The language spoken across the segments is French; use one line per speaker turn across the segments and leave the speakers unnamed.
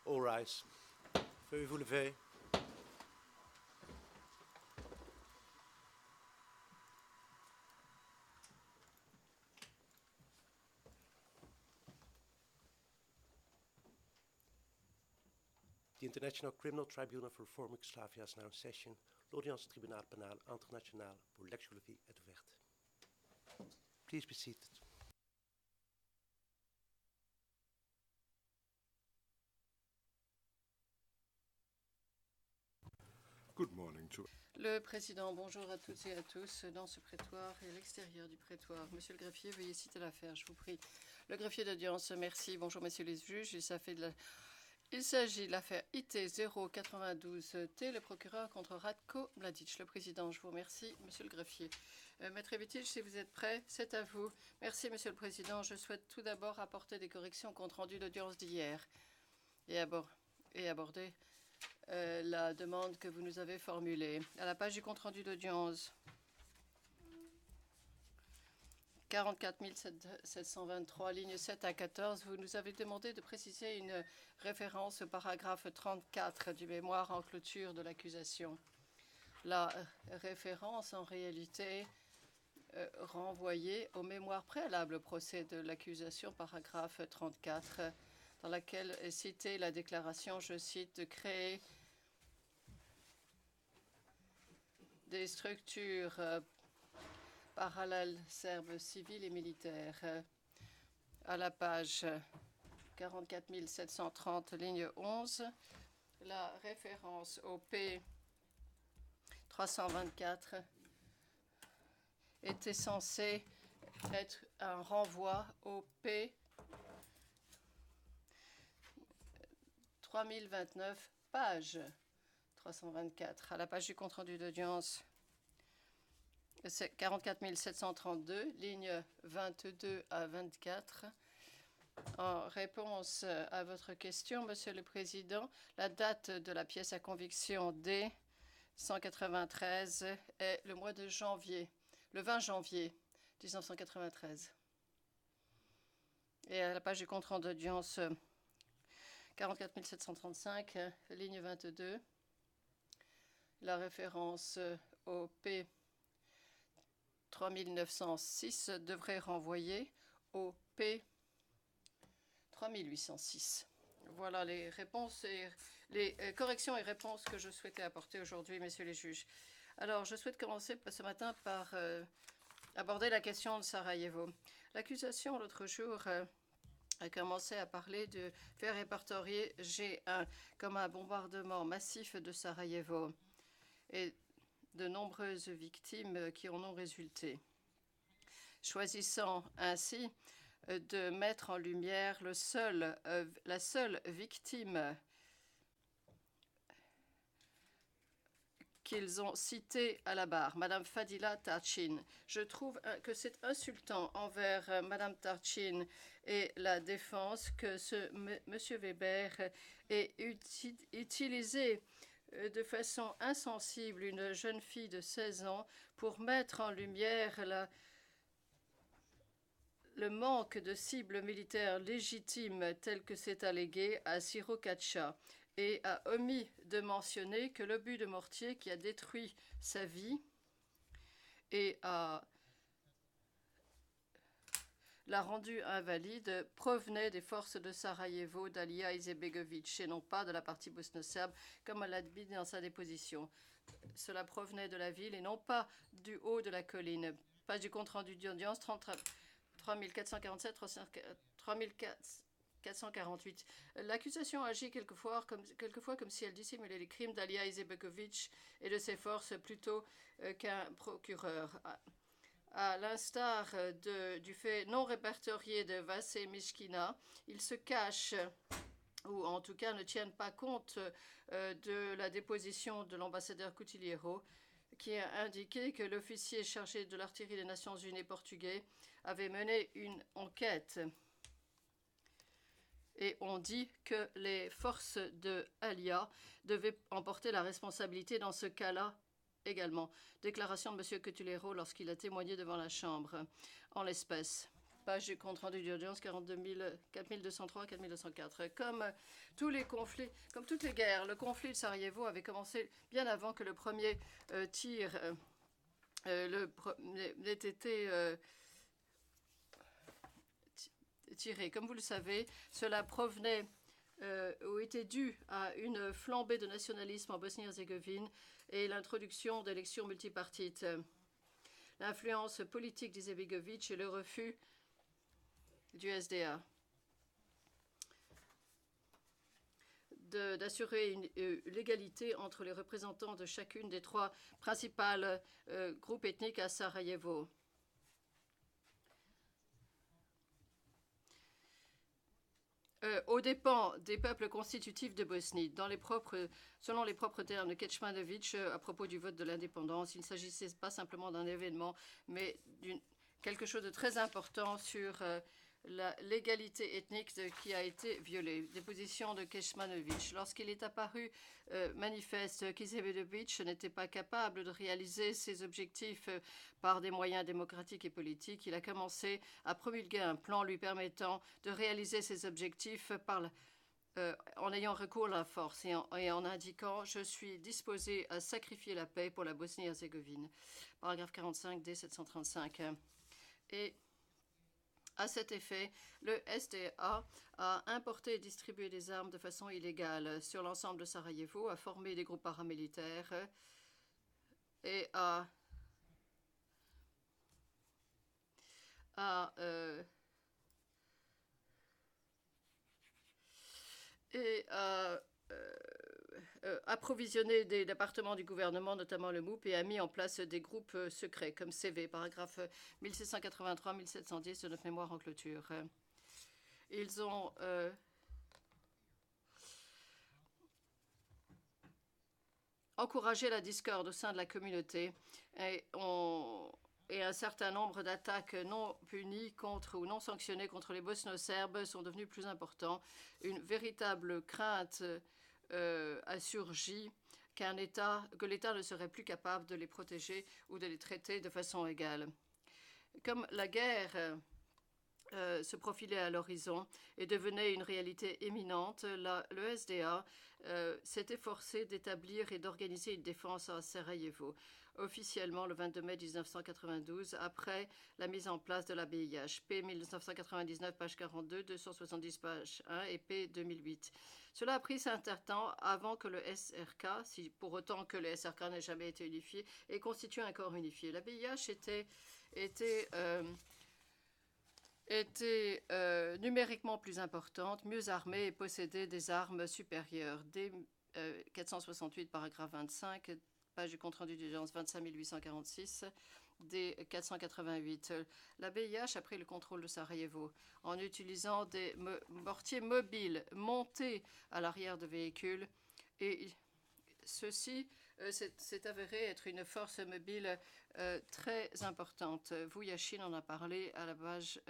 All rise. Veuillez vous lever. The International Criminal Tribunal for Former Yugoslavia is now in session. L'audience Tribunal Pénal International pour l'ex-Yougoslavie est ouverte. Please be seated.
Good morning to
Le président, bonjour à toutes et à tous dans ce prétoire et à l'extérieur du prétoire. Monsieur le greffier, veuillez citer l'affaire, je vous prie. Le greffier d'audience, merci. Bonjour, messieurs les juges. Il s'agit de l'affaire IT 092T, le procureur contre Ratko Mladic. Le président, je vous remercie. Monsieur le greffier. Maître Evitic, si vous êtes prêt, c'est à vous. Merci, monsieur le président. Je souhaite tout d'abord apporter des corrections au compte-rendu d'audience d'hier et aborder la demande que vous nous avez formulée. À la page du compte-rendu d'audience, 44 723, lignes 7 à 14, vous nous avez demandé de préciser une référence au paragraphe 34 du mémoire en clôture de l'accusation. La référence, en réalité, renvoyée au mémoire préalable au procès de l'accusation, paragraphe 34, dans laquelle est citée la déclaration, je cite, de créer des structures parallèles serbes civiles et militaires. À la page 44 730, ligne 11, la référence au P 324 était censée être un renvoi au P 3029, page 324. À la page du compte-rendu d'audience, c'est 44 732, lignes 22 à 24. En réponse à votre question, Monsieur le Président, la date de la pièce à conviction D 193 est le mois de janvier, le 20 janvier 1993. Et à la page du compte-rendu d'audience 44 735, ligne 22, la référence au P 3906 devrait renvoyer au P 3806. Voilà les réponses et les corrections et réponses que je souhaitais apporter aujourd'hui, messieurs les juges. Alors, je souhaite commencer ce matin par aborder la question de Sarajevo. L'accusation, l'autre jour, a commencé à parler de faire répertorier G1 comme un bombardement massif de Sarajevo et de nombreuses victimes qui en ont résulté, choisissant ainsi de mettre en lumière la seule victime qu'ils ont citée à la barre, Madame Fadila Tarchin. Je trouve que c'est insultant envers Madame Tarchin et la défense que Monsieur Weber ait utilisé de façon insensible une jeune fille de 16 ans pour mettre en lumière le manque de cibles militaires légitimes tel que c'est allégué à Sirocaccia et a omis de mentionner que l'obus de mortier qui a détruit sa vie et l'a rendu invalide provenait des forces de Sarajevo d'Alija Izetbegovic et non pas de la partie bosno-serbe comme elle l'a dit dans sa déposition. Cela provenait de la ville et non pas du haut de la colline. Page du compte-rendu d'audience 3447, 3448. L'accusation agit quelquefois comme si elle dissimulait les crimes d'Alija Izetbegovic et de ses forces plutôt qu'un procureur. À l'instar du fait non répertorié de Vassé Mishkina, ils se cachent ou en tout cas ne tiennent pas compte de la déposition de l'ambassadeur Coutiliero qui a indiqué que l'officier chargé de l'artillerie des Nations Unies portugais avait mené une enquête. Et on dit que les forces de Alia devaient emporter la responsabilité dans ce cas-là également. Déclaration de M. Coutiliero lorsqu'il a témoigné devant la Chambre en l'espèce. page du compte-rendu d'audience 4203-4204. Comme tous les conflits, comme toutes les guerres, le conflit de Sarajevo avait commencé bien avant que le premier tir n'ait été tiré. Comme vous le savez, cela provenait ou était dû à une flambée de nationalisme en Bosnie-Herzégovine et l'introduction d'élections multipartites. L'influence politique d'Izetbegovic et le refus du SDA d'assurer l'égalité entre les représentants de chacune des trois principales groupes ethniques à Sarajevo. Aux dépens des peuples constitutifs de Bosnie, selon les propres termes de Kecmanovic à propos du vote de l'indépendance. Il ne s'agissait pas simplement d'un événement, mais quelque chose de très important sur l'égalité ethnique qui a été violée. Des positions de Kecmanovic. Lorsqu'il est apparu manifeste qu'Izetbegovic n'était pas capable de réaliser ses objectifs par des moyens démocratiques et politiques, il a commencé à promulguer un plan lui permettant de réaliser ses objectifs en ayant recours à la force et en indiquant « Je suis disposé à sacrifier la paix pour la Bosnie-Herzégovine ». Paragraphe 45 D735. Et à cet effet, le SDA a importé et distribué des armes de façon illégale sur l'ensemble de Sarajevo, a formé des groupes paramilitaires et a approvisionné des départements du gouvernement, notamment le MOUP, et a mis en place des groupes secrets, comme CV, paragraphe 1683-1710 de notre mémoire en clôture. Ils ont encouragé la discorde au sein de la communauté et un certain nombre d'attaques non punies ou non sanctionnées contre les bosno-serbes sont devenues plus importantes. Une véritable crainte a surgi que l'État ne serait plus capable de les protéger ou de les traiter de façon égale. Comme la guerre se profilait à l'horizon et devenait une réalité éminente, le SDA s'est efforcé d'établir et d'organiser une défense à Sarajevo, officiellement le 22 mai 1992, après la mise en place de la BIH, P 1999, page 42, 270, page 1 et P 2008. Cela a pris un certain temps avant que le SRK, pour autant que le SRK n'ait jamais été unifié, ait constitué un corps unifié. La BIH était numériquement plus importante, mieux armée et possédait des armes supérieures. Dès 468, paragraphe 25, page du compte-rendu d'audience 25 846, dès 488. La BIH a pris le contrôle de Sarajevo en utilisant des mortiers mobiles montés à l'arrière de véhicules et ceci s'est avéré être une force mobile très importante. Vuyachin en a parlé à la page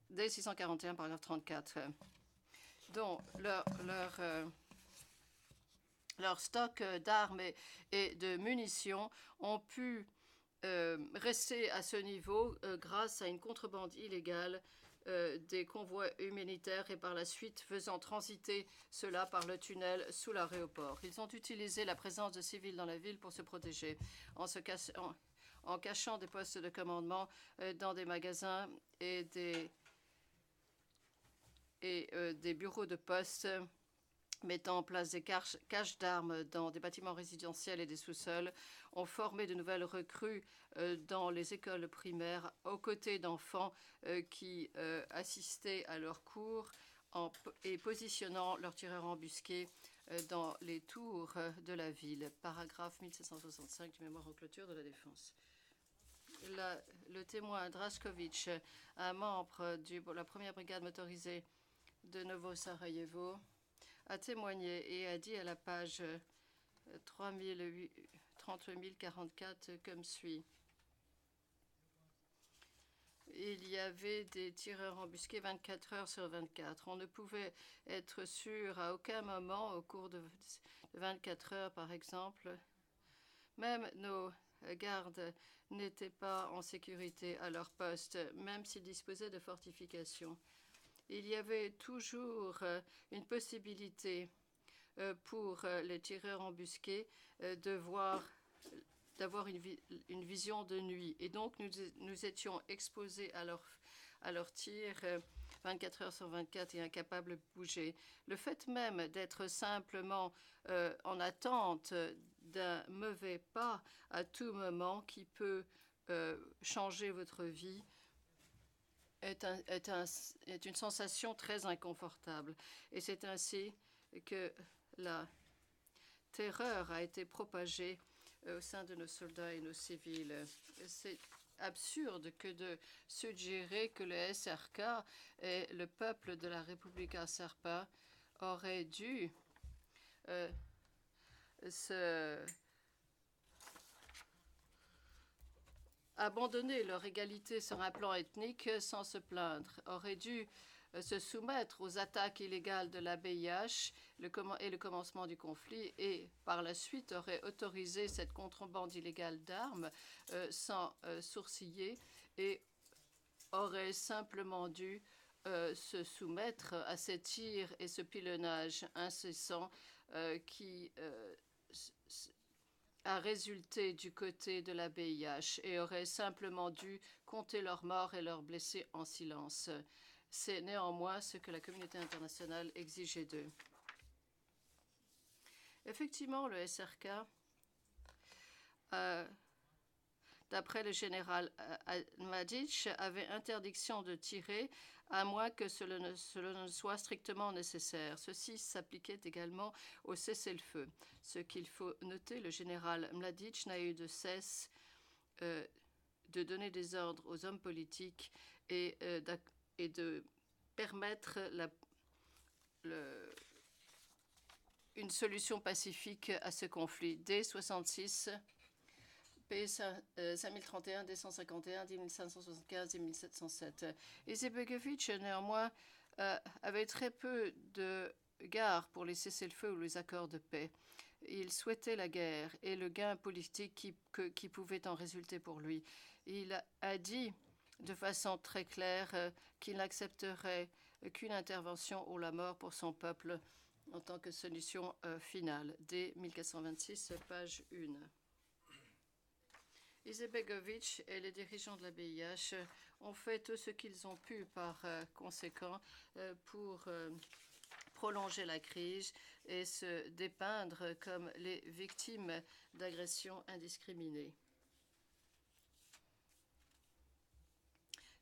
dès 641, paragraphe 34. Donc, leur stock d'armes et de munitions ont pu rester à ce niveau grâce à une contrebande illégale des convois humanitaires et par la suite faisant transiter cela par le tunnel sous l'aéroport. Ils ont utilisé la présence de civils dans la ville pour se protéger en cachant des postes de commandement dans des magasins et des bureaux de poste, mettant en place des caches d'armes dans des bâtiments résidentiels et des sous-sols, ont formé de nouvelles recrues dans les écoles primaires aux côtés d'enfants qui assistaient à leurs cours et positionnant leurs tireurs embusqués dans les tours de la ville. Paragraphe 1765 du mémoire en clôture de la défense. Le témoin Draskovic, un membre de la première brigade motorisée de Novo Sarajevo, a témoigné et a dit à la page 38044 comme suit. Il y avait des tireurs embusqués 24 heures sur 24. On ne pouvait être sûr à aucun moment au cours de 24 heures, par exemple. Même nos garde n'étaient pas en sécurité à leur poste, même s'ils disposaient de fortifications. Il y avait toujours une possibilité pour les tireurs embusqués d'avoir une vision de nuit. Et donc, nous étions exposés à leur tir 24 heures sur 24 et incapables de bouger. Le fait même d'être simplement en attente d'un mauvais pas à tout moment qui peut changer votre vie est une sensation très inconfortable. Et c'est ainsi que la terreur a été propagée au sein de nos soldats et nos civils. C'est absurde que de suggérer que le SRK et le peuple de la République Serpa auraient dû abandonner leur égalité sur un plan ethnique sans se plaindre, auraient dû se soumettre aux attaques illégales de la BIH et le commencement du conflit, et par la suite auraient autorisé cette contrebande illégale d'armes sans sourciller, et auraient simplement dû se soumettre à ces tirs et ce pilonnage incessant qui a résulté du côté de la BIH, et auraient simplement dû compter leurs morts et leurs blessés en silence. C'est néanmoins ce que la communauté internationale exigeait d'eux. Effectivement, le SRK, d'après le général Mladic, avait interdiction de tirer à moins que cela ne soit strictement nécessaire. Ceci s'appliquait également au cessez-le-feu. Ce qu'il faut noter, le général Mladic n'a eu de cesse de donner des ordres aux hommes politiques et de permettre une solution pacifique à ce conflit. Dès 66, P 5031, D 151, D 1575, D 1707. Izetbegovic, néanmoins, avait très peu de gare pour les cessez-le-feu ou les accords de paix. Il souhaitait la guerre et le gain politique qui pouvait en résulter pour lui. Il a dit de façon très claire qu'il n'accepterait qu'une intervention ou la mort pour son peuple en tant que solution finale. Dès 1426, page 1. Izetbegovic et les dirigeants de la BIH ont fait tout ce qu'ils ont pu par conséquent pour prolonger la crise et se dépeindre comme les victimes d'agressions indiscriminées.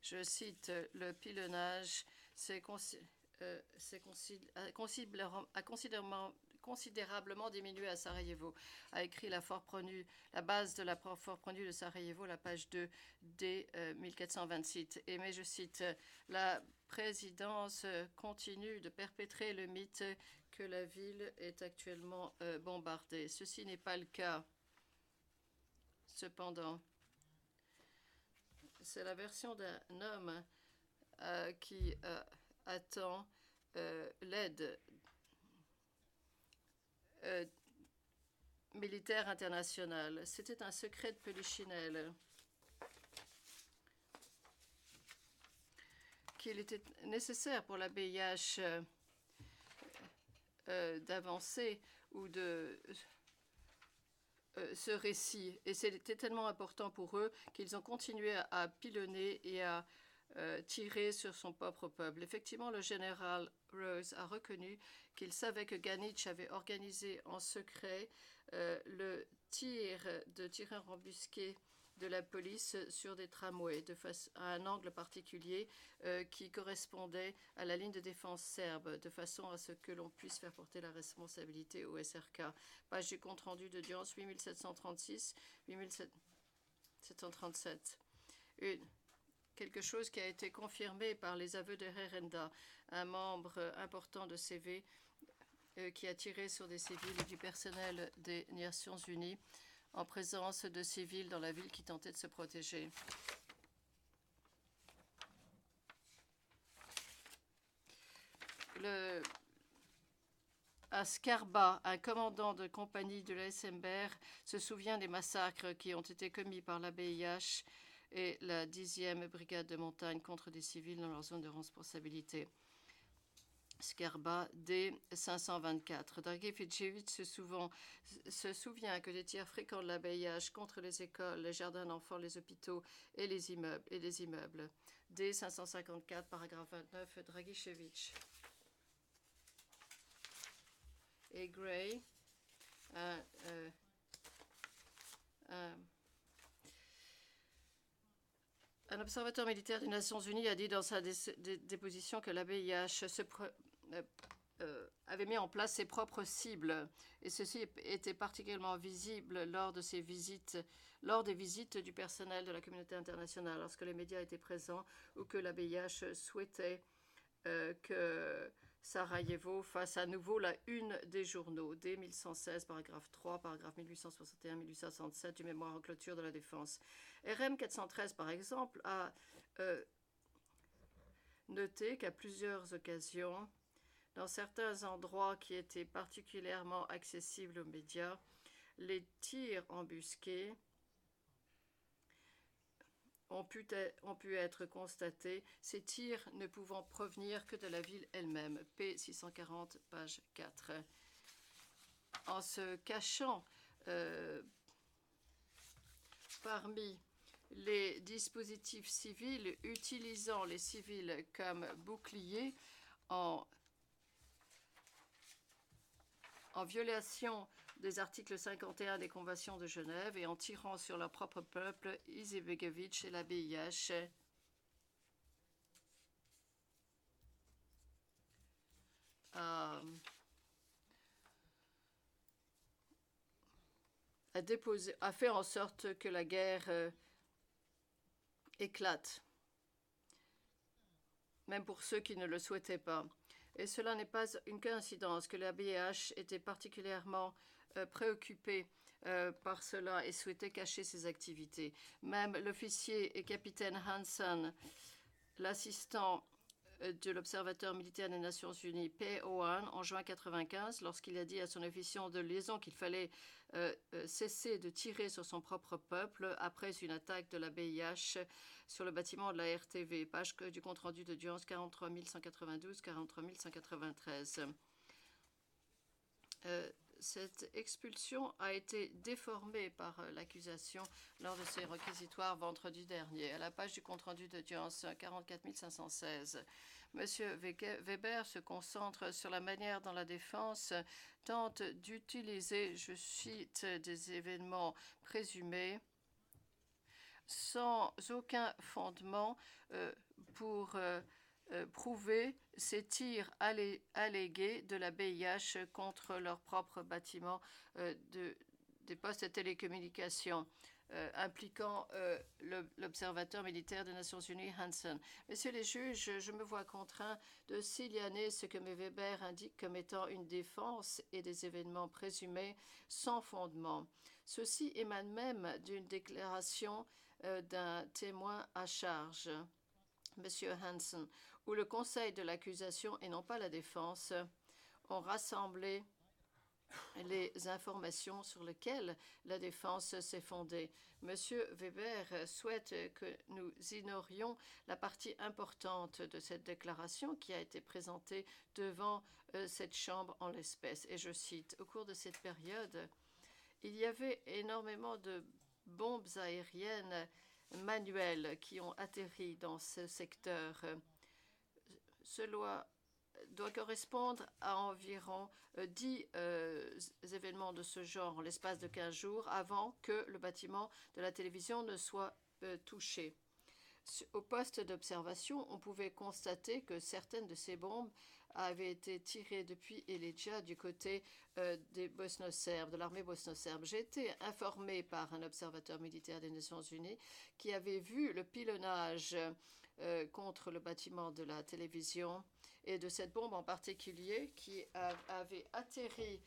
Je cite, le pilonnage a considérablement diminué à Sarajevo, a écrit la base de la Fort Prenu de Sarajevo, la page 2 dès 1428. Mais je cite, la présidence continue de perpétrer le mythe que la ville est actuellement bombardée. Ceci n'est pas le cas. Cependant, c'est la version d'un homme qui attend l'aide militaire internationale. C'était un secret de Polichinelle qu'il était nécessaire pour la BIH d'avancer ou de ce récit. Et c'était tellement important pour eux qu'ils ont continué à pilonner et à tirer sur son propre peuple. Effectivement, le général Rose a reconnu qu'il savait que Ganic avait organisé en secret le tir de tireurs embusqués de la police sur des tramways à un angle particulier qui correspondait à la ligne de défense serbe, de façon à ce que l'on puisse faire porter la responsabilité au SRK. Page du compte-rendu d'audience 8737. Quelque chose qui a été confirmé par les aveux de Herenda, un membre important de CV qui a tiré sur des civils et du personnel des Nations Unies en présence de civils dans la ville qui tentaient de se protéger. À Skarba, un commandant de compagnie de la SMBR se souvient des massacres qui ont été commis par la BIH et la 10e brigade de montagne contre des civils dans leur zone de responsabilité. Skarba, D524. Dragicevic se souvient que des tirs fréquents de la BIH contre les écoles, les jardins d'enfants, les hôpitaux et les immeubles. D554, paragraphe 29, Dragicevic. Et Gray, un observateur militaire des Nations Unies a dit dans sa déposition que la BIH avait mis en place ses propres cibles, et ceci était particulièrement visible lors des visites du personnel de la communauté internationale, lorsque les médias étaient présents ou que la BIH souhaitait que Sarajevo fasse à nouveau la une des journaux. Dès 1116, paragraphe 3, paragraphe 1861-1867 du mémoire en clôture de la défense. RM 413, par exemple, a noté qu'à plusieurs occasions, dans certains endroits qui étaient particulièrement accessibles aux médias, les tirs embusqués ont pu être constatés, ces tirs ne pouvant provenir que de la ville elle-même. P640, page 4. En se cachant parmi les dispositifs civils, utilisant les civils comme boucliers en violation des articles 51 des Conventions de Genève et en tirant sur leur propre peuple, Izetbegovic et la BIH a fait en sorte que la guerre éclate, même pour ceux qui ne le souhaitaient pas. Et cela n'est pas une coïncidence que la BIH était particulièrement préoccupée par cela et souhaitait cacher ses activités. Même l'officier et capitaine Hansen, l'assistant de l'Observateur militaire des Nations Unies, P.O.1, en juin 1995, lorsqu'il a dit à son officier de liaison qu'il fallait cesser de tirer sur son propre peuple après une attaque de la BIH sur le bâtiment de la RTV. Page du compte-rendu d'audience 43 192, 43 193. Cette expulsion a été déformée par l'accusation lors de ses réquisitoires vendredi dernier. À la page du compte-rendu d'audience 44 516, M. Weber se concentre sur la manière dont la défense tente d'utiliser, je cite, des événements présumés sans aucun fondement pour prouver ces tirs allégués de la BIH contre leurs propres bâtiments des postes de télécommunications impliquant l'observateur militaire des Nations Unies, Hansen. Messieurs les juges, je me vois contraint de signaler ce que M. Weber indique comme étant une défense et des événements présumés sans fondement. Ceci émane même d'une déclaration d'un témoin à charge, M. Hansen, où le conseil de l'accusation et non pas la défense ont rassemblé les informations sur lesquelles la défense s'est fondée. M. Weber souhaite que nous ignorions la partie importante de cette déclaration qui a été présentée devant cette Chambre en l'espèce. Et je cite, « Au cours de cette période, il y avait énormément de bombes aériennes manuelles qui ont atterri dans ce secteur. Cela doit correspondre à environ 10 événements de ce genre en l'espace de 15 jours avant que le bâtiment de la télévision ne soit touché. Au poste d'observation, on pouvait constater que certaines de ces bombes avaient été tirées depuis Elidja du côté des bosno-serbes, de l'armée bosno-serbe. J'ai été informé par un observateur militaire des Nations Unies qui avait vu le pilonnage contre le bâtiment de la télévision et de cette bombe en particulier qui avait atterri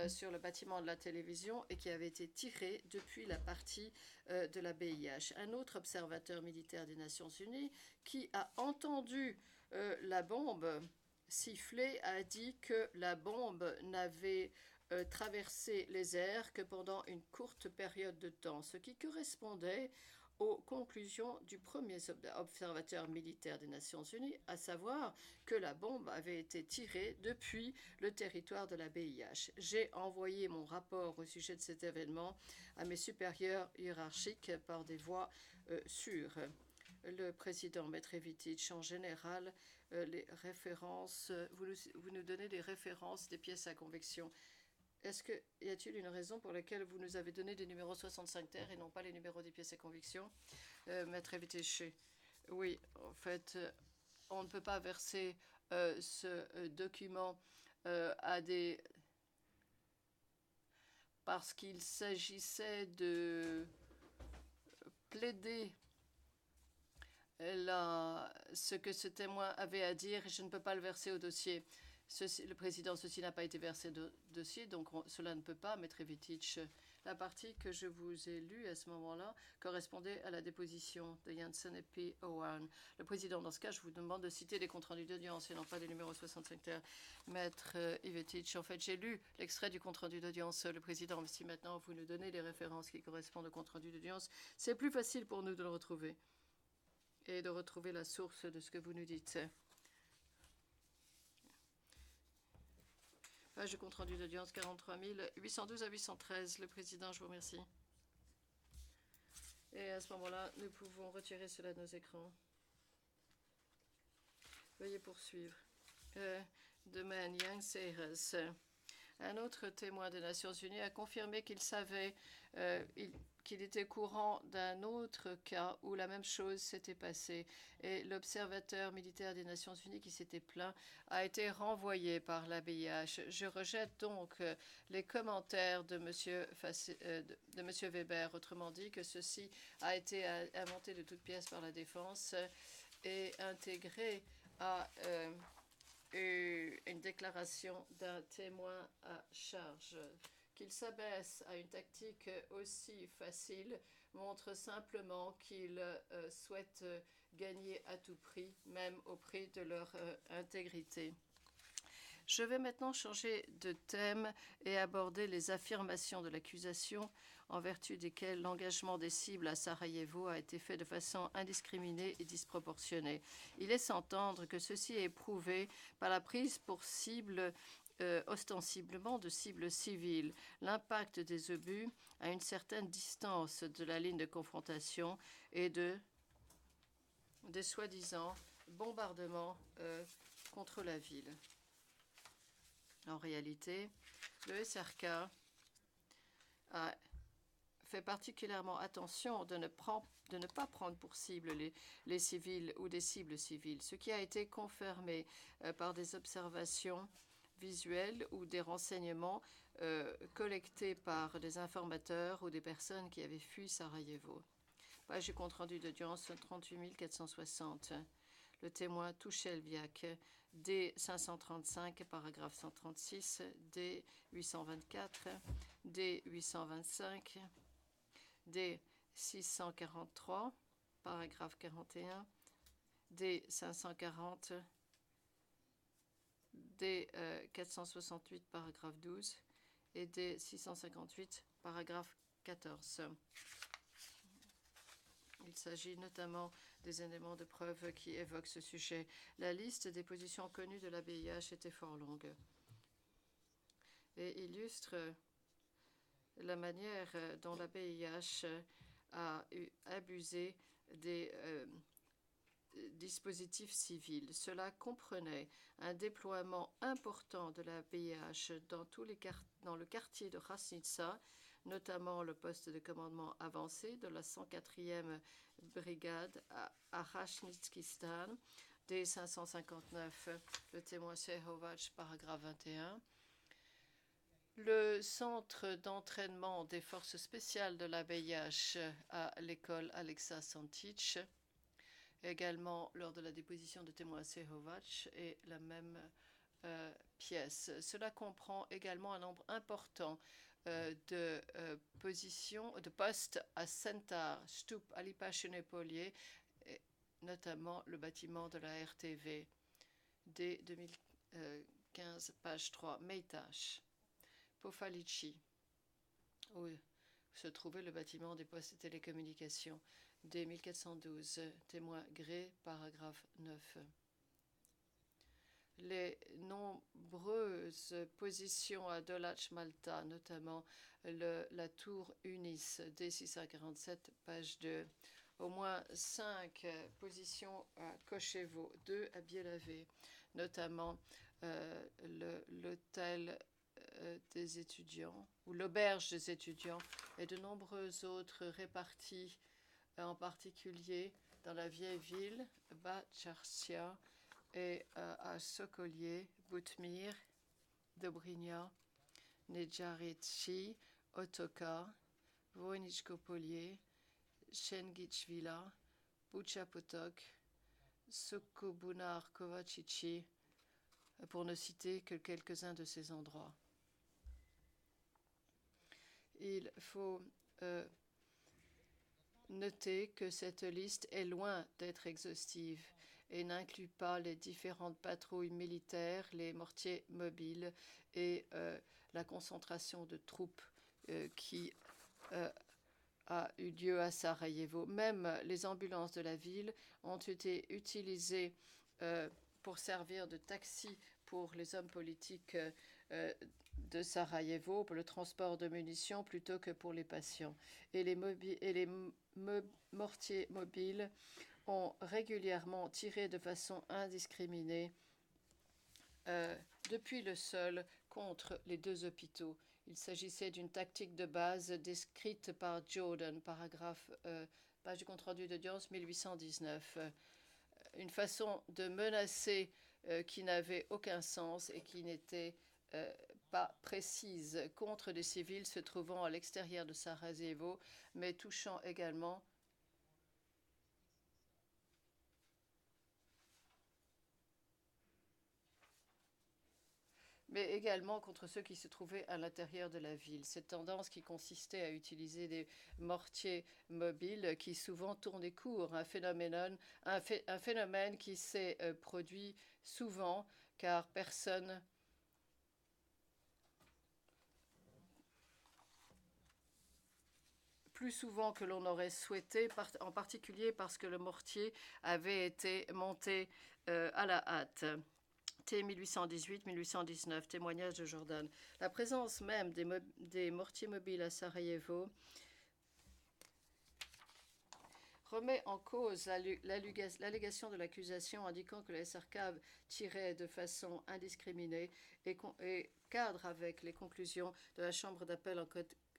sur le bâtiment de la télévision et qui avait été tirée depuis la partie de la BIH. Un autre observateur militaire des Nations Unies qui a entendu la bombe sifflé a dit que la bombe n'avait traversé les airs que pendant une courte période de temps, ce qui correspondait aux conclusions du premier observateur militaire des Nations Unies, à savoir que la bombe avait été tirée depuis le territoire de la BIH. J'ai envoyé mon rapport au sujet de cet événement à mes supérieurs hiérarchiques par des voies sûres. Le président Metrevitic, en général, les références, vous nous donnez des références des pièces à conviction. Y a-t-il une raison pour laquelle vous nous avez donné des numéros 65 terres et non pas les numéros des pièces à conviction, Maître Evitech? Oui, en fait, on ne peut pas verser ce document à des... parce qu'il s'agissait de plaider ce que ce témoin avait à dire et je ne peux pas le verser au dossier. Le président, ceci n'a pas été versé au dossier, donc cela ne peut pas, Maître Evitech. La partie que je vous ai lue à ce moment-là correspondait à la déposition de Janssen et P. Owen. Le président, dans ce cas, je vous demande de citer des comptes rendus d'audience et non pas des numéros 65 terres. Maître Evitech, en fait, j'ai lu l'extrait du compte rendu d'audience. Le président, si maintenant vous nous donnez les références qui correspondent au compte rendu d'audience, c'est plus facile pour nous de le retrouver et de retrouver la source de ce que vous nous dites. Page de compte rendu d'audience 43 812 à 813. Le président, je vous remercie. Et à ce moment-là, nous pouvons retirer cela de nos écrans. Veuillez poursuivre. Domaine Yang Seires. Un autre témoin des Nations Unies a confirmé qu'il savait qu'il était courant d'un autre cas où la même chose s'était passée. Et l'observateur militaire des Nations Unies qui s'était plaint a été renvoyé par l'ABIH. Je rejette donc les commentaires de M. Weber, autrement dit que ceci a été inventé de toutes pièces par la défense et intégré à une déclaration d'un témoin à charge. Qu'il s'abaisse à une tactique aussi facile montre simplement qu'il souhaite gagner à tout prix, même au prix de leur intégrité. Je vais maintenant changer de thème et aborder les affirmations de l'accusation en vertu desquelles l'engagement des cibles à Sarajevo a été fait de façon indiscriminée et disproportionnée. Il laisse entendre que ceci est prouvé par la prise pour cible ostensiblement de cibles civiles, l'impact des obus à une certaine distance de la ligne de confrontation et des soi-disant bombardements contre la ville. En réalité, le SRK a fait particulièrement attention de ne pas prendre pour cible les civils ou des cibles civiles, ce qui a été confirmé par des observations visuels ou des renseignements collectés par des informateurs ou des personnes qui avaient fui Sarajevo. Page du compte rendu d'audience 38 460. Le témoin Touchelviak, D535, paragraphe 136, D824, D825, D643, paragraphe 41, D540, D468, paragraphe 12 et D658, paragraphe 14. Il s'agit notamment des éléments de preuve qui évoquent ce sujet. La liste des positions connues de la BIH était fort longue et illustre la manière dont la BIH a abusé des dispositifs civils. Cela comprenait un déploiement important de la BIH dans le quartier de Rasnitsa, notamment le poste de commandement avancé de la 104e brigade à Rasnitskistan, D559, le témoin Sehovac, paragraphe 21. Le centre d'entraînement des forces spéciales de la BIH à l'école Alexa Santic, également lors de la déposition de témoin Sehovac, et la même pièce. Cela comprend également un nombre important de postes à Centar, Stup, Alipashene Polier, notamment le bâtiment de la RTV, dès 2000. 15, page 3, Meitash, Pofalici, où se trouvait le bâtiment des postes et télécommunications, dès 1412, témoin gré, paragraphe 9. Les nombreuses positions à Dolac Malta, notamment la tour Unis, D647, page 2. Au moins 5 positions à Kochevo, 2 à Bielavé, notamment l'hôtel des étudiants ou l'auberge des étudiants et de nombreux autres répartis, en particulier dans la vieille ville, Bacharsia, et à Sokolier, Boutmir, Dobrigna, Nedjaritchi, Otoka, Vojničko-Polje, Šengičvila, Buchapotok, Sokobunar Kovačići, pour ne citer que quelques-uns de ces endroits. Il faut noter que cette liste est loin d'être exhaustive et n'inclut pas les différentes patrouilles militaires, les mortiers mobiles et la concentration de troupes qui a eu lieu à Sarajevo. Même les ambulances de la ville ont été utilisées pour servir de taxi pour les hommes politiques de Sarajevo, pour le transport de munitions plutôt que pour les patients. Et les mortiers mobiles ont régulièrement tiré de façon indiscriminée depuis le sol contre les 2 hôpitaux. Il s'agissait d'une tactique de base décrite par Jordan, paragraphe, page du compte-rendu d'audience 1819. Une façon de menacer qui n'avait aucun sens et qui n'était pas précise contre des civils se trouvant à l'extérieur de Sarajevo, mais touchant également contre ceux qui se trouvaient à l'intérieur de la ville. Cette tendance qui consistait à utiliser des mortiers mobiles qui souvent tournaient court, un phénomène qui s'est produit souvent car personne plus souvent que l'on aurait souhaité, en particulier parce que le mortier avait été monté à la hâte. T 1818-1819, témoignage de Jordan. La présence même des mortiers mobiles à Sarajevo remet en cause l'allégation de l'accusation indiquant que la SRK tirait de façon indiscriminée et cadre avec les conclusions de la Chambre d'appel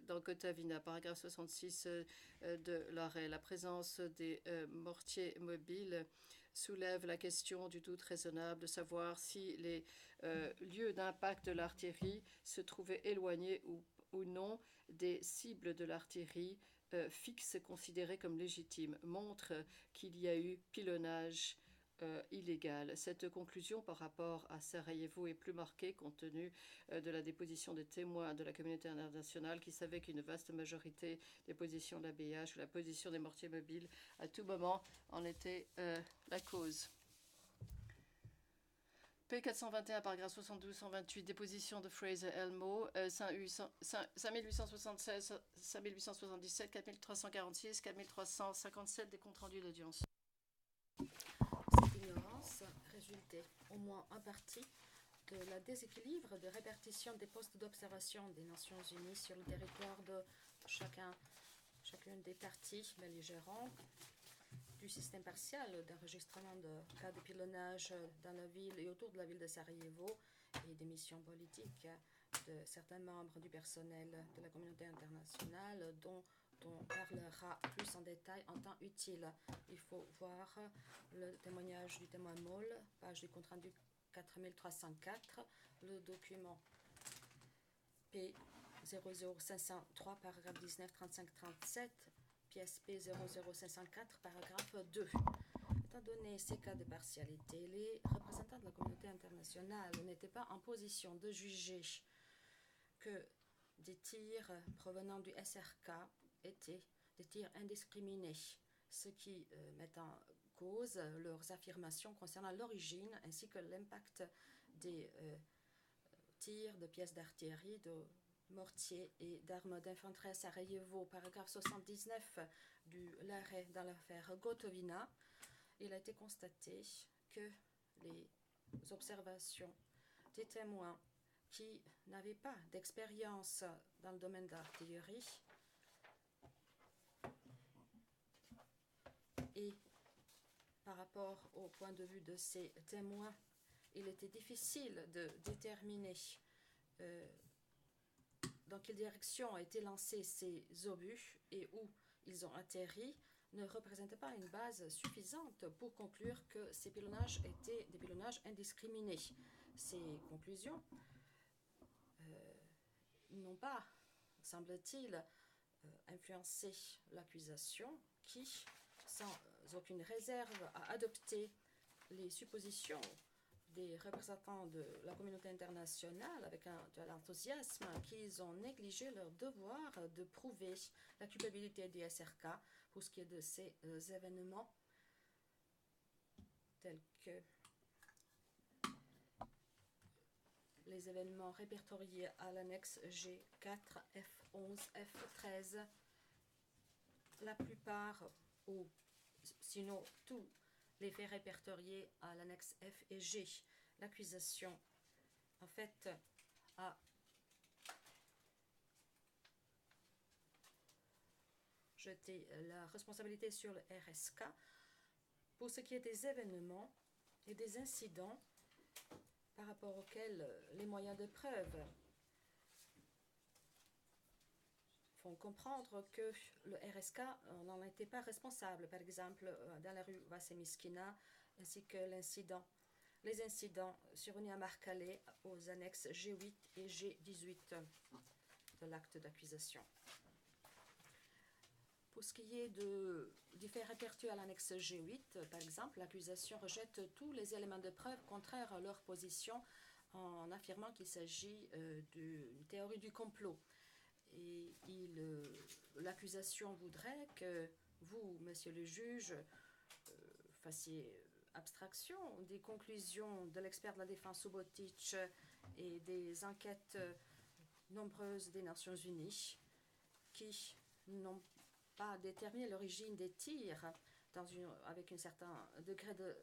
dans Kotavina, paragraphe 66 de l'arrêt. La présence des mortiers mobiles soulève la question du doute raisonnable de savoir si les lieux d'impact de l'artillerie se trouvaient éloignés ou non des cibles de l'artillerie fixes considérées comme légitimes, montre qu'il y a eu pilonnage illégal. Cette conclusion par rapport à Sarajevo est plus marquée compte tenu de la déposition des témoins de la communauté internationale qui savaient qu'une vaste majorité des positions de la BIH ou la position des mortiers mobiles à tout moment en était la cause. P421, paragraphe 72-128, déposition de Fraser Elmo, 5876, 5877, 4346, 4357 des comptes rendus d'audience.
Cette ignorance résultait au moins en partie de la déséquilibre de répartition des postes d'observation des Nations Unies sur le territoire de chacune des parties belligérantes, du système partiel d'enregistrement de cas de pilonnage dans la ville et autour de la ville de Sarajevo et des missions politiques de certains membres du personnel de la communauté internationale dont on parlera plus en détail en temps utile. Il faut voir le témoignage du témoin Moll, page du compte-rendu 4304, le document P00503, paragraphe 19, 35-37, pièce P00504, paragraphe 2. Étant donné ces cas de partialité, les représentants de la communauté internationale n'étaient pas en position de juger que des tirs provenant du SRK étaient des tirs indiscriminés, ce qui met en cause leurs affirmations concernant l'origine ainsi que l'impact des tirs de pièces d'artillerie, de mortiers et d'armes d'infanterie à Sarajevo. Paragraphe 79 de l'arrêt dans l'affaire Gotovina, il a été constaté que les observations des témoins qui n'avaient pas d'expérience dans le domaine de l'artillerie et par rapport au point de vue de ces témoins, il était difficile de déterminer dans quelle direction ont été lancés ces obus et où ils ont atterri, ne représentait pas une base suffisante pour conclure que ces pilonnages étaient des pilonnages indiscriminés. Ces conclusions n'ont pas, semble-t-il, influencé l'accusation qui, sans aucune réserve, a adopté les suppositions des représentants de la communauté internationale avec de l'enthousiasme qu'ils ont négligé leur devoir de prouver la culpabilité des SRK pour ce qui est de ces événements tels que les événements répertoriés à l'annexe G4, F11, F13, la plupart ou sinon tous les faits répertoriés à l'annexe F et G. L'accusation, en fait, a jeté la responsabilité sur le RSK pour ce qui est des événements et des incidents par rapport auxquels les moyens de preuve font comprendre que le RSK n'en était pas responsable. Par exemple, dans la rue Vassemiskina, ainsi que les incidents survenus à Marcalais aux annexes G8 et G18 de l'acte d'accusation. Pour ce qui est du fait répertorié à l'annexe G8, par exemple, l'accusation rejette tous les éléments de preuve contraires à leur position en affirmant qu'il s'agit d'une théorie du complot. Et l'accusation voudrait que vous, monsieur le juge, fassiez abstraction des conclusions de l'expert de la défense Subotic et des enquêtes nombreuses des Nations Unies qui n'ont pas déterminé l'origine des tirs avec un certain degré de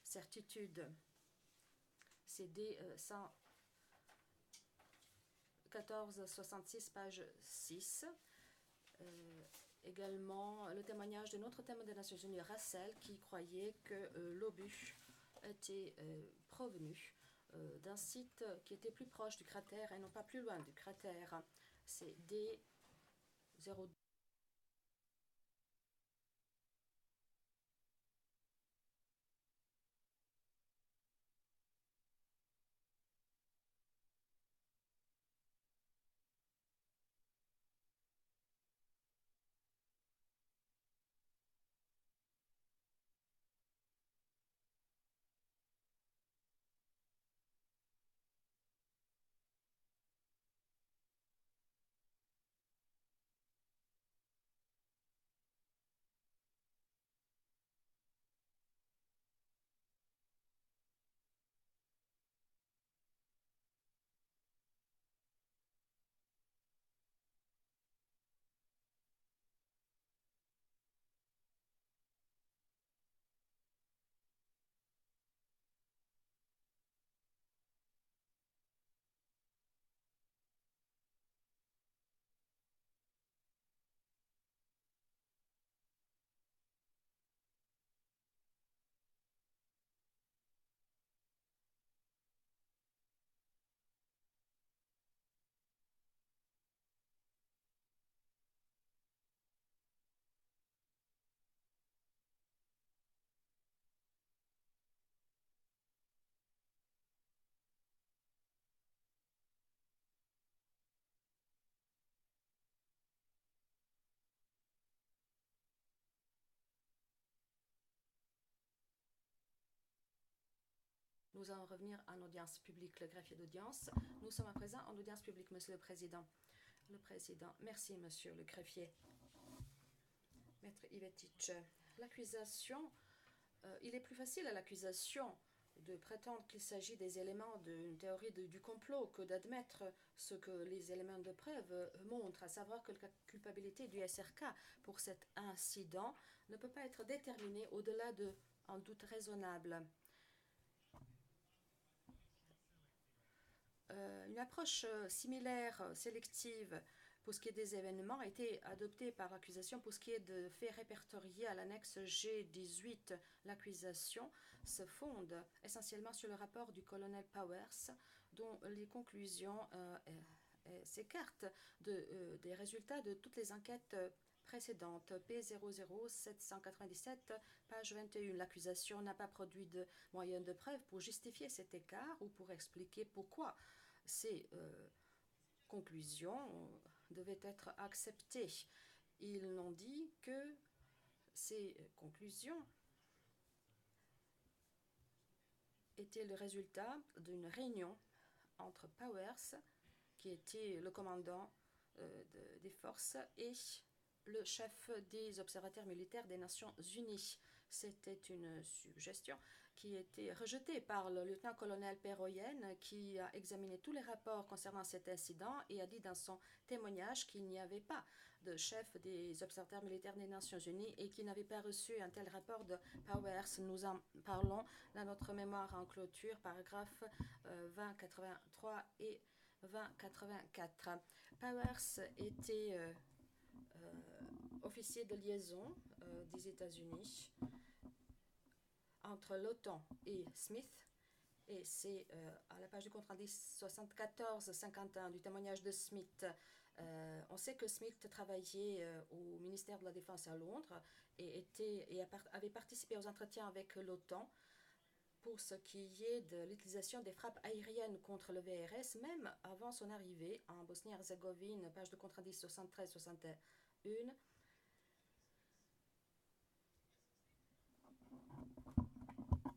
certitude. C'est des 1466, page 6. Également, le témoignage de notre témoin des Nations Unies, Rassel, qui croyait que l'obus était provenu d'un site qui était plus proche du cratère et non pas plus loin du cratère. C'est D02. Nous allons revenir en audience publique, le greffier d'audience. Nous sommes à présent en audience publique, Monsieur le Président. Le Président, merci, Monsieur le greffier. Maître Ivetic, l'accusation, il est plus facile à l'accusation de prétendre qu'il s'agit des éléments d'une théorie du complot que d'admettre ce que les éléments de preuve montrent, à savoir que la culpabilité du SRK pour cet incident ne peut pas être déterminée au-delà d'un doute raisonnable. Une approche similaire, sélective, pour ce qui est des événements, a été adoptée par l'accusation pour ce qui est de faits répertoriés à l'annexe G18. L'accusation se fonde essentiellement sur le rapport du colonel Powers, dont les conclusions s'écartent des résultats de toutes les enquêtes précédentes. P00797, page 21. L'accusation n'a pas produit de moyens de preuve pour justifier cet écart ou pour expliquer pourquoi ces conclusions devaient être acceptées. Ils n'ont dit que ces conclusions étaient le résultat d'une réunion entre Powers, qui était le commandant des forces, et le chef des observateurs militaires des Nations Unies. C'était une suggestion qui a été rejetée par le lieutenant-colonel Perroyen, qui a examiné tous les rapports concernant cet incident et a dit dans son témoignage qu'il n'y avait pas de chef des observateurs militaires des Nations Unies et qu'il n'avait pas reçu un tel rapport de Powers. Nous en parlons dans notre mémoire en clôture, paragraphes 2083 et 2084. Powers était officier de liaison des États-Unis entre l'OTAN et Smith, et c'est à la page du compte rendu 74-51 du témoignage de Smith. On sait que Smith travaillait au ministère de la Défense à Londres et avait participé aux entretiens avec l'OTAN pour ce qui est de l'utilisation des frappes aériennes contre le VRS, même avant son arrivée en Bosnie-Herzégovine, page de compte rendu 73-61.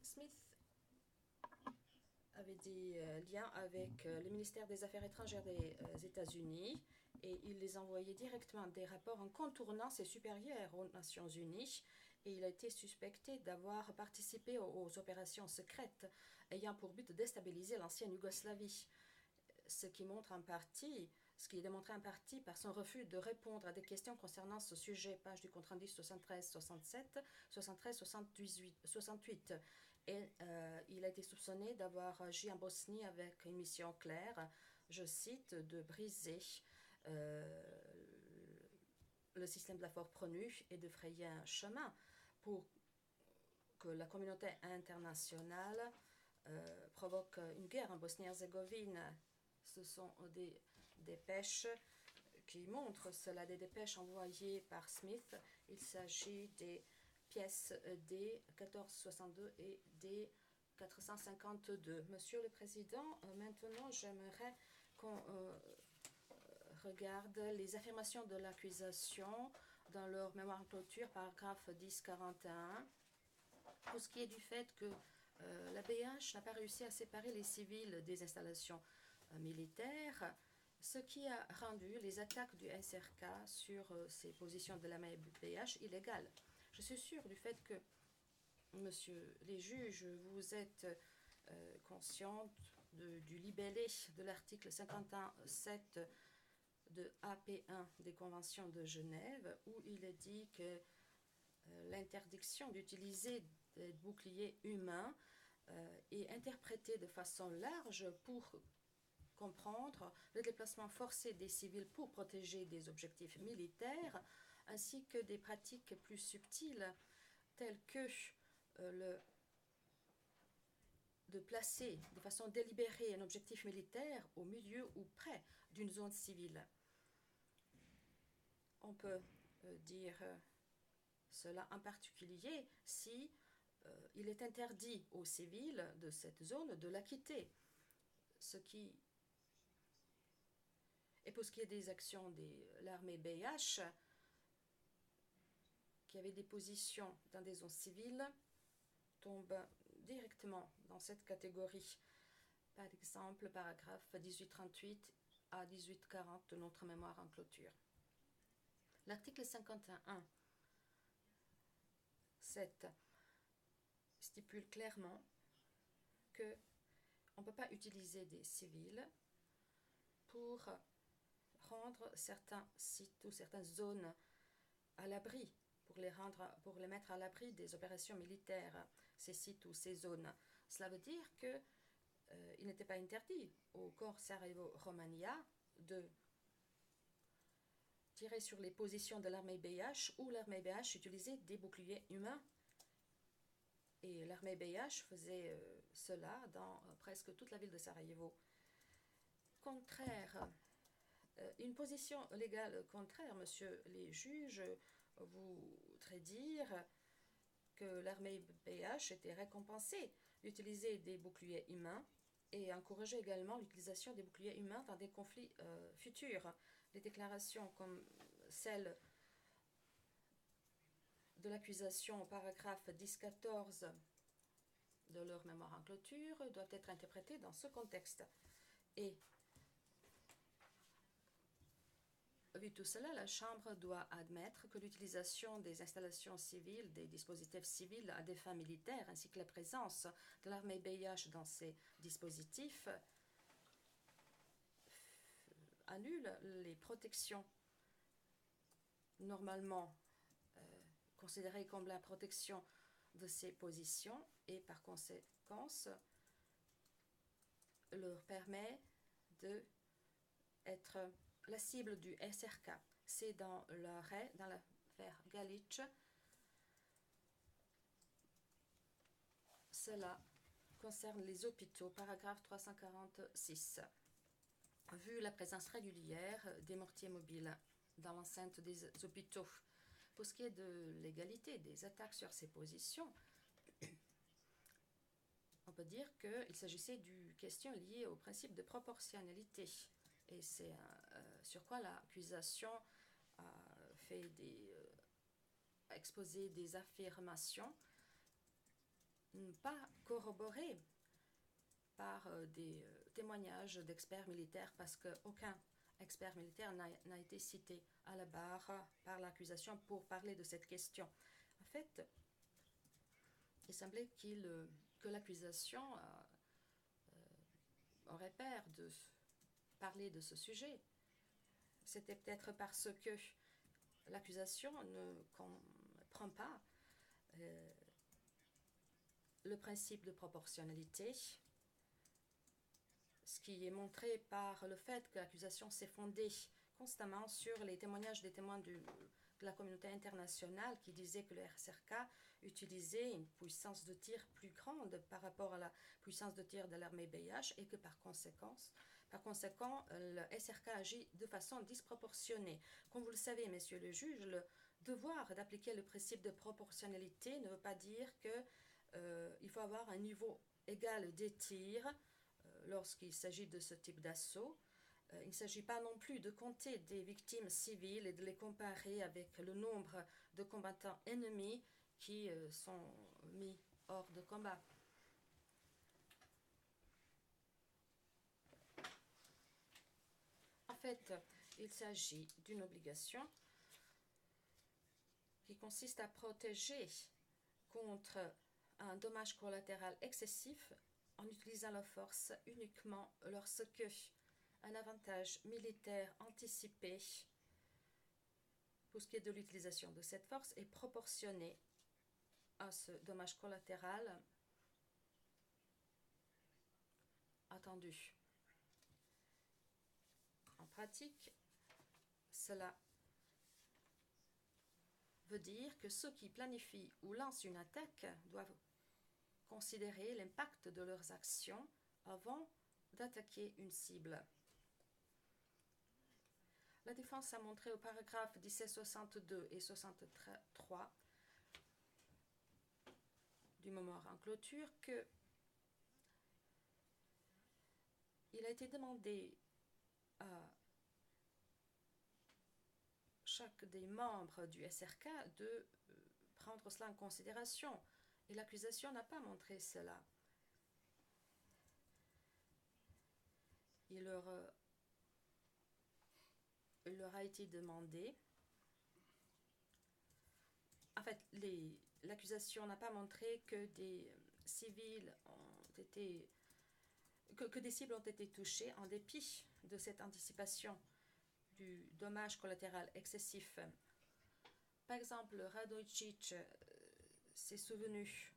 Smith avait des liens avec le ministère des Affaires étrangères des États-Unis et il les envoyait directement des rapports en contournant ses supérieurs aux Nations Unies, et il a été suspecté d'avoir participé aux opérations secrètes ayant pour but de déstabiliser l'ancienne Yougoslavie, ce qui est démontré en partie par son refus de répondre à des questions concernant ce sujet, page du compte rendu 73-67, 73-68. Et il a été soupçonné d'avoir agi en Bosnie avec une mission claire, je cite, de briser le système de la force pronu et de frayer un chemin pour que la communauté internationale provoque une guerre en Bosnie-Herzégovine. Ce sont des dépêches qui montrent cela, des dépêches envoyées par Smith. Il s'agit des pièces D1462 et D452. Monsieur le Président, maintenant j'aimerais qu'on regarde les affirmations de l'accusation dans leur mémoire en clôture, paragraphe 1041, pour ce qui est du fait que la BH n'a pas réussi à séparer les civils des installations militaires, ce qui a rendu les attaques du SRK sur ces positions de la BH illégales. Je suis sûre du fait que, monsieur les juges, vous êtes conscients du libellé de l'article 51.7 de AP1 des conventions de Genève, où il est dit que l'interdiction d'utiliser des boucliers humains est interprétée de façon large pour comprendre le déplacement forcé des civils pour protéger des objectifs militaires, ainsi que des pratiques plus subtiles telles que de placer de façon délibérée un objectif militaire au milieu ou près d'une zone civile. On peut dire cela en particulier si il est interdit aux civils de cette zone de la quitter, ce qui et pour ce qui est des actions de l'armée BH, qui avait des positions dans des zones civiles, tombe directement dans cette catégorie. Par exemple, paragraphe 1838 à 1840 de notre mémoire en clôture. L'article 51.1 7 stipule clairement qu'on ne peut pas utiliser des civils pour rendre certains sites ou certaines zones à l'abri, pour les mettre à l'abri des opérations militaires, ces sites ou ces zones. Cela veut dire que il n'était pas interdit au corps Sarajevo-Romania de tirer sur les positions de l'armée BH où l'armée BH utilisait des boucliers humains. Et l'armée BH faisait cela dans presque toute la ville de Sarajevo. Contraire, une position légale contraire, monsieur les juges, voudrait dire que l'armée BH était récompensée d'utiliser des boucliers humains et encourageait également l'utilisation des boucliers humains dans des conflits futurs. Les déclarations comme celle de l'accusation au paragraphe 10-14 de leur mémoire en clôture doivent être interprétées dans ce contexte. Et vu tout cela, la Chambre doit admettre que l'utilisation des installations civiles, des dispositifs civils à des fins militaires, ainsi que la présence de l'armée BIH dans ces dispositifs annule les protections normalement considérées comme la protection de ces positions et par conséquence leur permet d'être la cible du SRK. C'est dans l'arrêt, dans l'affaire Galic. Cela concerne les hôpitaux, paragraphe 346. Vu la présence régulière des mortiers mobiles dans l'enceinte des hôpitaux, pour ce qui est de l'égalité des attaques sur ces positions, on peut dire qu'il s'agissait d'une question liée au principe de proportionnalité. Et c'est sur quoi l'accusation a exposé des affirmations pas corroborées par des témoignages d'experts militaires, parce qu'aucun expert militaire n'a été cité à la barre par l'accusation pour parler de cette question. En fait, il semblait que l'accusation aurait peur de parler de ce sujet. C'était peut-être parce que l'accusation ne comprend pas le principe de proportionnalité, ce qui est montré par le fait que l'accusation s'est fondée constamment sur les témoignages des témoins de la communauté internationale qui disaient que le SRK utilisait une puissance de tir plus grande par rapport à la puissance de tir de l'armée BIH et que par conséquent, le SRK agit de façon disproportionnée. Comme vous le savez, messieurs les juges, le devoir d'appliquer le principe de proportionnalité ne veut pas dire qu'il faut avoir un niveau égal des tirs lorsqu'il s'agit de ce type d'assaut. Il ne s'agit pas non plus de compter des victimes civiles et de les comparer avec le nombre de combattants ennemis qui sont mis hors de combat. En fait, il s'agit d'une obligation qui consiste à protéger contre un dommage collatéral excessif en utilisant la force uniquement lorsque un avantage militaire anticipé pour ce qui est de l'utilisation de cette force est proportionné à ce dommage collatéral attendu. En pratique, cela veut dire que ceux qui planifient ou lancent une attaque doivent considérer l'impact de leurs actions avant d'attaquer une cible. La défense a montré au paragraphe 1762 et 63 du mémoire en clôture que il a été demandé à chaque des membres du SRK de prendre cela en considération. Et l'accusation n'a pas montré cela. Il leur a été demandé. En fait, l'accusation n'a pas montré que des civils ont été que des cibles ont été touchées en dépit de cette anticipation du dommage collatéral excessif. Par exemple, Radojcic s'est souvenu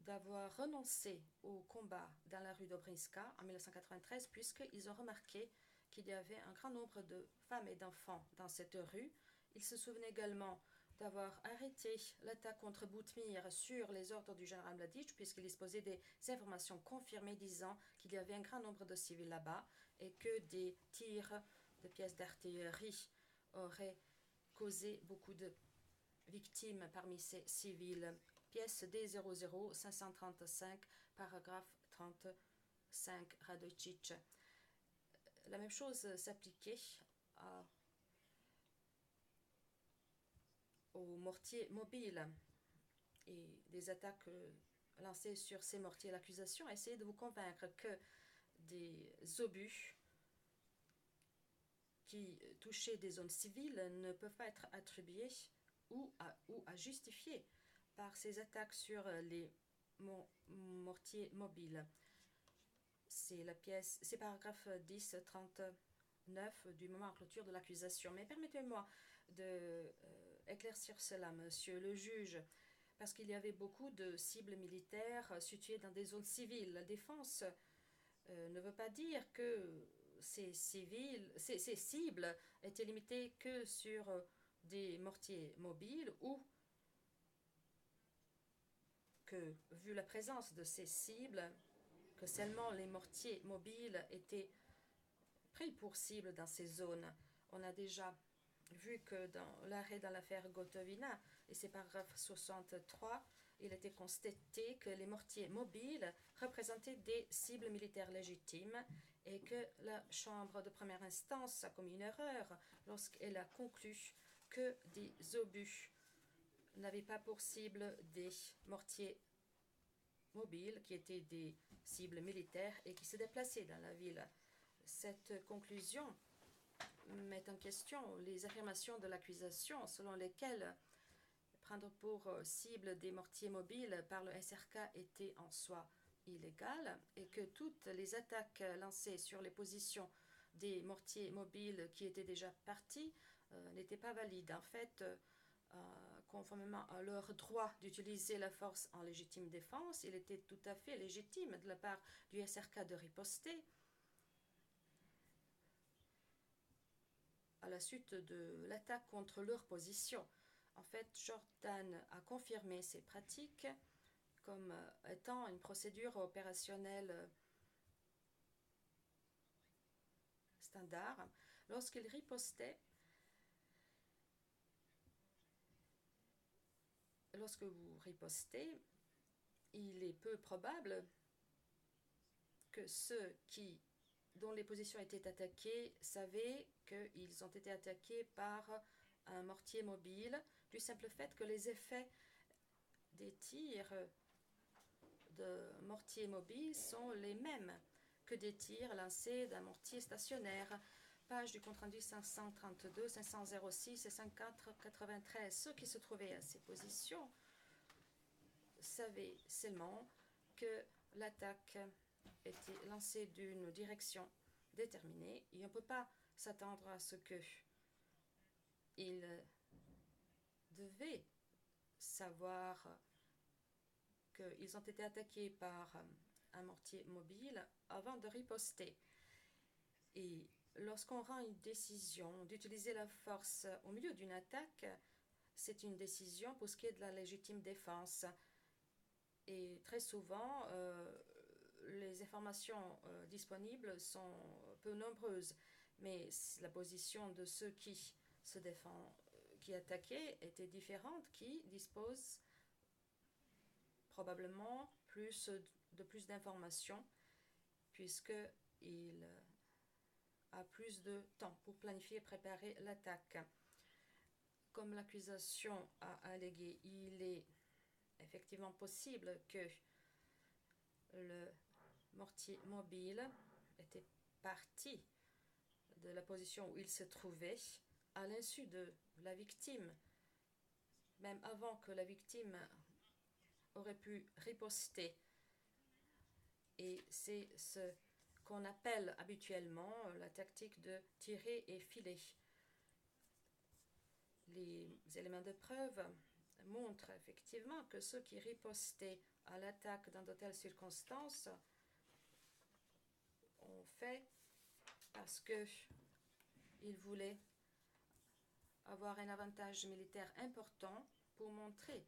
d'avoir renoncé au combat dans la rue Dobrinska en 1993 puisqu'ils ont remarqué qu'il y avait un grand nombre de femmes et d'enfants dans cette rue. Il se souvenait également d'avoir arrêté l'attaque contre Boutmir sur les ordres du général Mladic puisqu'il disposait des informations confirmées disant qu'il y avait un grand nombre de civils là-bas et que des tirs de pièces d'artillerie auraient causé beaucoup de victimes parmi ces civils. Pièce D00 535, paragraphe 35, Radojcic. La même chose s'appliquait aux mortiers mobiles et des attaques lancées sur ces mortiers. L'accusation a essayé de vous convaincre que des obus qui touchaient des zones civiles ne peuvent pas être attribués ou à justifier par ces attaques sur les mortiers mobiles. C'est la pièce, c'est paragraphe 1039 du moment en clôture de l'accusation. Mais permettez-moi d'éclaircir cela, monsieur le juge, parce qu'il y avait beaucoup de cibles militaires situées dans des zones civiles. La défense ne veut pas dire que ces cibles étaient limitées que sur des mortiers mobiles ou que, vu la présence de ces cibles, que seulement les mortiers mobiles étaient pris pour cible dans ces zones. On a déjà vu que dans l'arrêt dans l'affaire Gotovina, et c'est paragraphe 63, il était constaté que les mortiers mobiles représentaient des cibles militaires légitimes et que la Chambre de première instance a commis une erreur lorsqu'elle a conclu que des obus n'avaient pas pour cible des mortiers mobiles qui étaient des cibles militaires et qui se déplaçaient dans la ville. Cette conclusion met en question les affirmations de l'accusation selon lesquelles prendre pour cible des mortiers mobiles par le SRK était en soi illégal et que toutes les attaques lancées sur les positions des mortiers mobiles qui étaient déjà partis n'étaient pas valides. En fait, conformément à leur droit d'utiliser la force en légitime défense, il était tout à fait légitime de la part du SRK de riposter à la suite de l'attaque contre leur position. En fait, Jordan a confirmé ces pratiques comme étant une procédure opérationnelle standard. Lorsqu'il ripostait, lorsque vous ripostez, il est peu probable que ceux dont les positions étaient attaquées savaient qu'ils ont été attaqués par un mortier mobile, du simple fait que les effets des tirs de mortier mobile sont les mêmes que des tirs lancés d'un mortier stationnaire. Page du compte-rendu 532, 506 et 5493. Ceux qui se trouvaient à ces positions savaient seulement que l'attaque était lancée d'une direction déterminée et on ne peut pas s'attendre à ce qu'ils devaient savoir qu'ils ont été attaqués par un mortier mobile avant de riposter. Et lorsqu'on rend une décision d'utiliser la force au milieu d'une attaque, c'est une décision pour ce qui est de la légitime défense. Et très souvent, les informations disponibles sont peu nombreuses, mais la position de ceux qui se défendent, qui attaquaient, était différente, qui disposent probablement plus d'informations, puisqu'il a plus de temps pour planifier et préparer l'attaque. Comme l'accusation a allégué, il est effectivement possible que le mortier mobile était parti de la position où il se trouvait à l'insu de la victime, même avant que la victime aurait pu riposter. Et c'est ce qu'on appelle habituellement la tactique de tirer et filer. Les éléments de preuve montrent effectivement que ceux qui ripostaient à l'attaque dans de telles circonstances ont fait parce qu'ils voulaient avoir un avantage militaire important pour montrer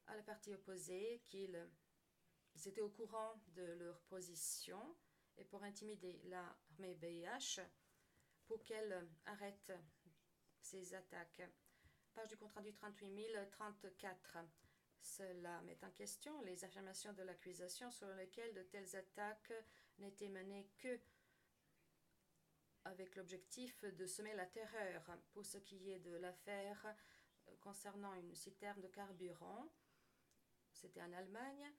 à la partie opposée qu'ils étaient au courant de leur position et pour intimider l'armée BIH pour qu'elle arrête ces attaques. Page du compte rendu 38034. Cela met en question les affirmations de l'accusation selon lesquelles de telles attaques n'étaient menées que avec l'objectif de semer la terreur. Pour ce qui est de l'affaire concernant une citerne de carburant, c'était en Allemagne.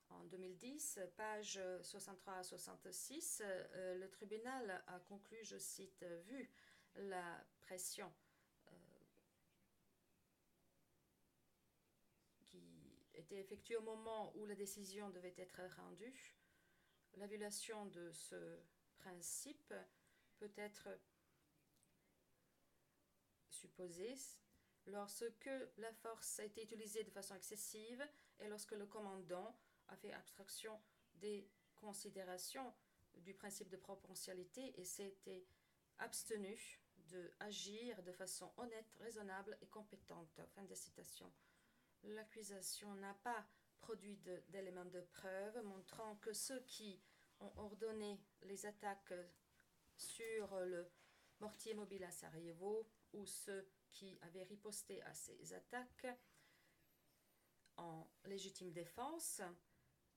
En 2010, page 63 à 66, le tribunal a conclu, je cite, « Vu la pression qui était effectuée au moment où la décision devait être rendue, la violation de ce principe peut être supposée lorsque la force a été utilisée de façon excessive et lorsque le commandant a fait abstraction des considérations du principe de proportionnalité et s'était abstenu d'agir de façon honnête, raisonnable et compétente. » Fin de citation. L'accusation n'a pas produit d'éléments de preuve montrant que ceux qui ont ordonné les attaques sur le mortier mobile à Sarajevo ou ceux qui avaient riposté à ces attaques en légitime défense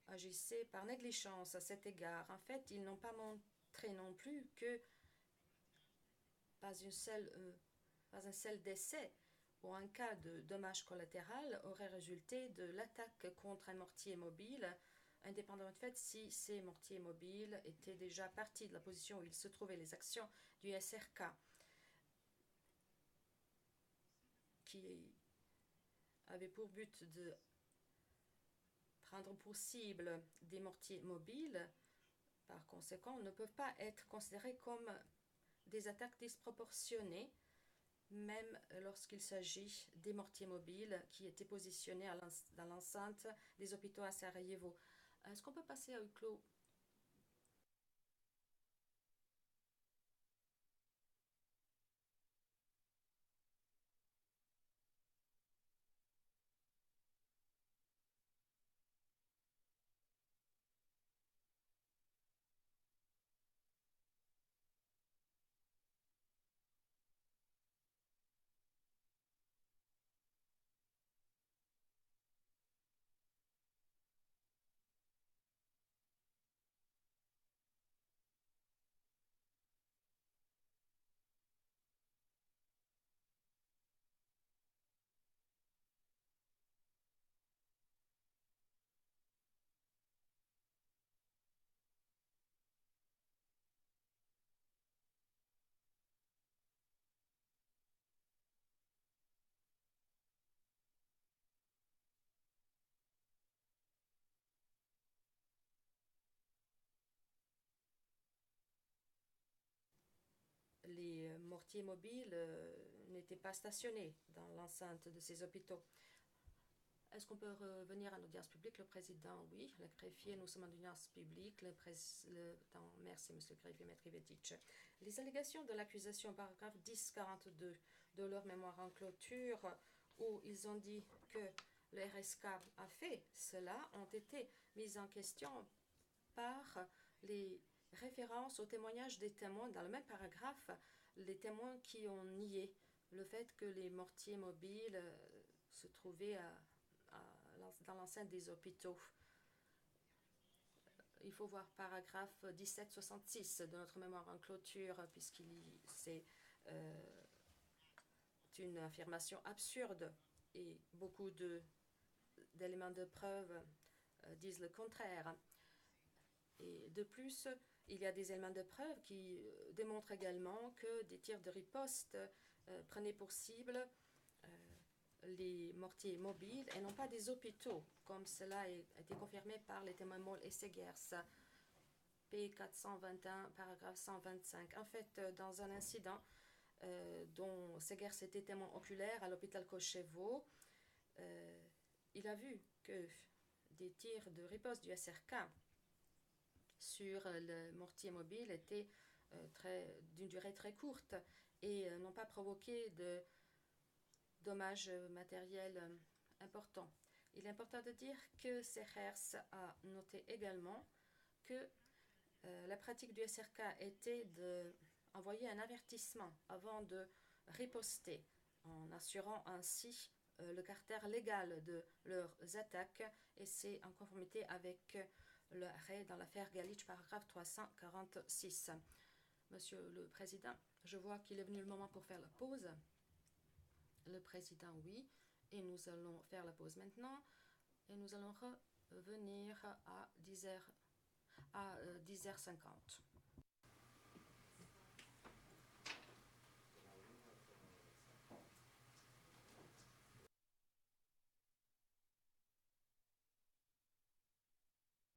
agissaient par négligence à cet égard. En fait, ils n'ont pas montré non plus que pas un seul décès ou un cas de dommage collatéral aurait résulté de l'attaque contre un mortier mobile, indépendamment du fait si ces mortiers mobiles étaient déjà partis de la position où ils se trouvaient les actions du SRK, qui avait pour but de prendre pour cible des mortiers mobiles, par conséquent, ne peuvent pas être considérés comme des attaques disproportionnées, même lorsqu'il s'agit des mortiers mobiles qui étaient positionnés dans l'enceinte des hôpitaux à Sarajevo. Est-ce qu'on peut passer à huis clos? Les mortiers mobiles n'étaient pas stationnés dans l'enceinte de ces hôpitaux. Est-ce qu'on peut revenir à l'audience publique? Le président, oui. Le greffier, nous sommes en audience publique. Merci, monsieur le greffier Metrivetic. Les allégations de l'accusation, paragraphe 1042 de leur mémoire en clôture, où ils ont dit que le RSK a fait cela, ont été mises en question par les références aux témoignages des témoins dans le même paragraphe, les témoins qui ont nié le fait que les mortiers mobiles se trouvaient dans l'enceinte des hôpitaux. Il faut voir paragraphe 1766 de notre mémoire en clôture, c'est une affirmation absurde et beaucoup d'éléments de preuve disent le contraire. Et de plus, il y a des éléments de preuve qui démontrent également que des tirs de riposte prenaient pour cible les mortiers mobiles et non pas des hôpitaux, comme cela a été confirmé par les témoins Moll et Segers. P421, paragraphe 125. En fait, dans un incident dont Segers était témoin oculaire à l'hôpital Cocheveau, il a vu que des tirs de riposte du SRK sur le mortier mobile étaient d'une durée très courte et n'ont pas provoqué de dommages matériels importants. Il est important de dire que Segers a noté également que la pratique du SRK était d'envoyer un avertissement avant de riposter, en assurant ainsi le caractère légal de leurs attaques, et c'est en conformité avec l'arrêt dans l'affaire Galich, paragraphe 346. Monsieur le Président, je vois qu'il est venu le moment pour faire la pause. Le Président, oui, et nous allons faire la pause maintenant, et nous allons revenir à 10h50.